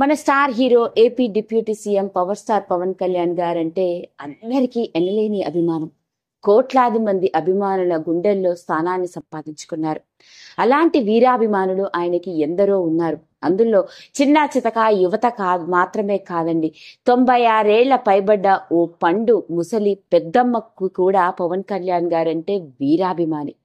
మన star hero AP deputy CM power star Pawan Kalyan గారంటే అందరికీ ఎనలేని అభిమానం. కోట్లాది మంది అభిమానుల గుండెల్లో స్థానాన్ని సంపాదించుకున్నారు. అలాంటి వీరాభిమానులు ఆయనకి ఎందరో ఉన్నారు. అందులో చిన్న చితక యువత మాత్రమే కాదండి, 96 పైబడ్డ ఓ పండు ముసలి పెద్దమ్మకు కూడా పవన్ కళ్యాణ్ గారంటే వీరాభిమాని.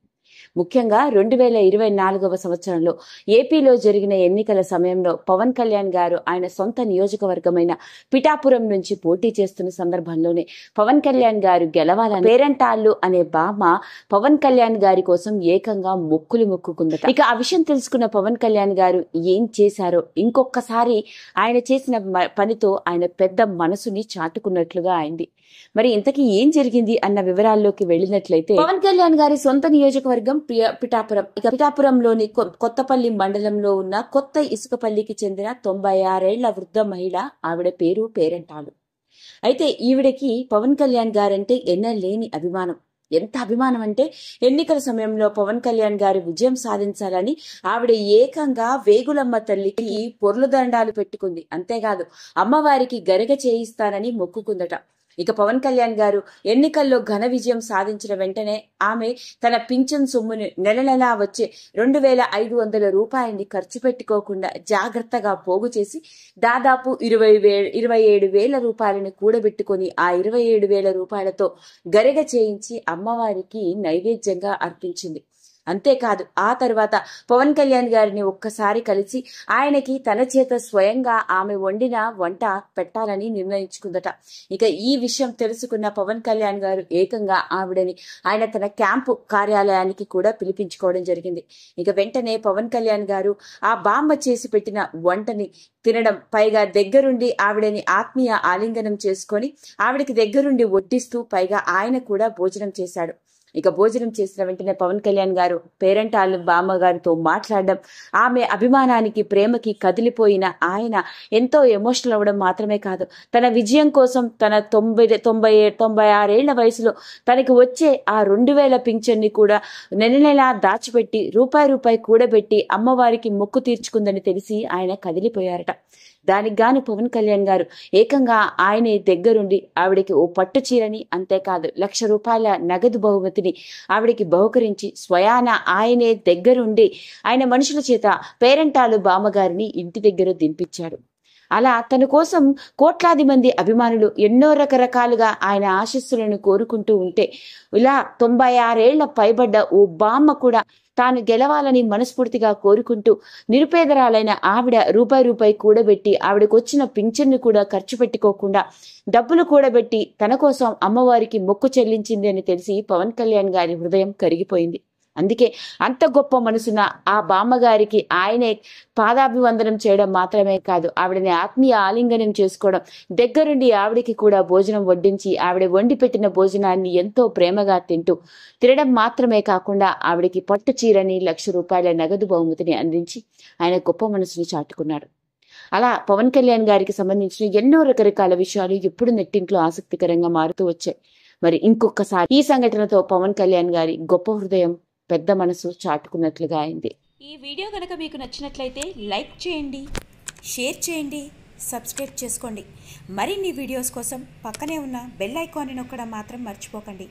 ముఖ్యంగా 2024వ సంవత్సరంలో ఏపీలో జరిగిన ఎన్నికల సమయంలో పవన్ కళ్యాణ్ గారు ఆయన సొంత నియోజకవర్గమైన పిఠాపురం నుంచి పోటీ చేస్తున్న సందర్భంలోనే పవన్ కళ్యాణ్ గారు గెలవాలని పేరంటాళ్ళు అనే బామ్మ పవన్ కళ్యాణ్ గారి కోసం ఏకంగా మొక్కులు మొక్కుకుందట. ఇక ఆ విషయం తెలుసుకున్న పవన్ కళ్యాణ్ గారు ఏం చేశారో, ఇంకొకసారి ఆయన చేసిన పనితో ఆయన పెద్ద మనసుని చాటుకున్నట్లుగా అయింది. మరి ఇంతకీ ఏం జరిగింది అన్న వివరాల్లోకి వెళ్ళినట్లయితే, పవన్ కళ్యాణ్ గారి సొంత నియోజకవర్గం పిఠాపురం. ఇక పిఠాపురంలోని కొత్తపల్లి మండలంలో ఉన్న కొత్త ఇసుకపల్లికి చెందిన 96 వృద్ధ మహిళ. ఆవిడ పేరు పేరంటాలు. అయితే ఈవిడకి పవన్ కళ్యాణ్ గారంటే ఎన్నలేని అభిమానం. ఎంత అభిమానం అంటే, ఎన్నికల సమయంలో పవన్ కళ్యాణ్ గారు విజయం సాధించాలని ఆవిడ ఏకంగా వేగులమ్మ తల్లికి పొర్లు దండాలు పెట్టుకుంది. అంతేకాదు, అమ్మవారికి గరగ చేయిస్తానని మొక్కుకుందట. ఇక పవన్ కళ్యాణ్ గారు ఎన్నికల్లో ఘన విజయం సాధించిన వెంటనే ఆమె తన పింఛన్ సొమ్ముని నెలలా వచ్చే 2500 రూపాయలని ఖర్చు పెట్టుకోకుండా జాగ్రత్తగా పోగు చేసి దాదాపు 27,000 రూపాయలని కూడబెట్టుకుని ఆ 27,000 రూపాయలతో గరిగ చేయించి అమ్మవారికి నైవేద్యంగా అర్పించింది. అంతేకాదు, ఆ తర్వాత పవన్ కళ్యాణ్ గారిని ఒక్కసారి కలిసి ఆయనకి తన చేత స్వయంగా ఆమె వండిన వంట పెట్టాలని నిర్ణయించుకుందట. ఇక ఈ విషయం తెలుసుకున్న పవన్ కళ్యాణ్ గారు ఏకంగా ఆవిడని ఆయన తన క్యాంపు కార్యాలయానికి కూడా పిలిపించుకోవడం జరిగింది. ఇక వెంటనే పవన్ కళ్యాణ్ గారు ఆ బామ్మ చేసి పెట్టిన వంటని తినడం, పైగా దగ్గరుండి ఆవిడని ఆత్మీయ ఆలింగనం చేసుకొని ఆవిడకి దగ్గరుండి వడ్డిస్తూ పైగా ఆయన కూడా భోజనం చేశాడు. ఇక భోజనం చేసిన వెంటనే పవన్ కళ్యాణ్ గారు పేరంటాళ్ళు బామ్మగారితో మాట్లాడడం, ఆమె అభిమానానికి ప్రేమకి కదిలిపోయిన ఆయన ఎంతో ఎమోషనల్ అవ్వడం మాత్రమే కాదు, తన విజయం కోసం తన 96 వయసులో తనకి వచ్చే ఆ 2000 పింఛన్ని కూడా నెలలా దాచిపెట్టి రూపాయి కూడబెట్టి అమ్మవారికి మొక్కు తీర్చుకుందని తెలిసి ఆయన కదిలిపోయారట. దానికి గాను పవన్ కళ్యాణ్ గారు ఏకంగా ఆయనే దగ్గరుండి ఆవిడకి ఓ పట్టు చీరని, అంతేకాదు 1,00,000 రూపాయల నగదు బహుమతిని ఆవిడకి బహుకరించి స్వయాన ఆయనే దగ్గరుండి ఆయన మనుషుల చేత పేరంటాలు బామ్మగారిని ఇంటి దగ్గర దింపించాడు. అలా తన కోసం కోట్లాది మంది అభిమానులు ఎన్నో రకరకాలుగా ఆయన ఆశీస్సులను కోరుకుంటూ ఉంటే, ఇలా 96 పైబడ్డ ఓ బామ్మ కూడా తాను గెలవాలని మనస్ఫూర్తిగా కోరుకుంటూ నిరుపేదరాలైన ఆవిడ రూపాయి కూడబెట్టి ఆవిడకొచ్చిన పింఛన్ను కూడా ఖర్చు పెట్టుకోకుండా డబ్బులు కూడబెట్టి తన కోసం అమ్మవారికి మొక్కు చెల్లించింది అని తెలిసి పవన్ కళ్యాణ్ గారి హృదయం కరిగిపోయింది. అందుకే అంత గొప్ప మనసున ఆ బామ్మగారికి ఆయనే పాదాభివందనం చేయడం మాత్రమే కాదు, ఆవిడని ఆత్మీయ ఆలింగనం చేసుకోవడం, దగ్గరుండి ఆవిడకి కూడా భోజనం వడ్డించి ఆవిడ వండి పెట్టిన భోజనాన్ని ఎంతో ప్రేమగా తినడం మాత్రమే కాకుండా ఆవిడకి పట్టు చీరని 1,00,000 రూపాయల నగదు బహుమతిని అందించి ఆయన గొప్ప మనసుని చాటుకున్నాడు. అలా పవన్ కళ్యాణ్ గారికి సంబంధించిన ఎన్నో రకరకాల విషయాలు ఎప్పుడు నెట్టింట్లో ఆసక్తికరంగా మారుతూ వచ్చాయి. మరి ఇంకొకసారి ఈ సంఘటనతో పవన్ కళ్యాణ్ గారి గొప్ప హృదయం, పెద్ద మనసు చాటుకున్నట్లుగా అయింది. ఈ వీడియో కనుక మీకు నచ్చినట్లయితే లైక్ చేయండి, షేర్ చేయండి, సబ్స్క్రైబ్ చేసుకోండి. మరిన్ని వీడియోస్ కోసం పక్కనే ఉన్న బెల్ ఐకాన్ని నొక్కడం మాత్రం మర్చిపోకండి.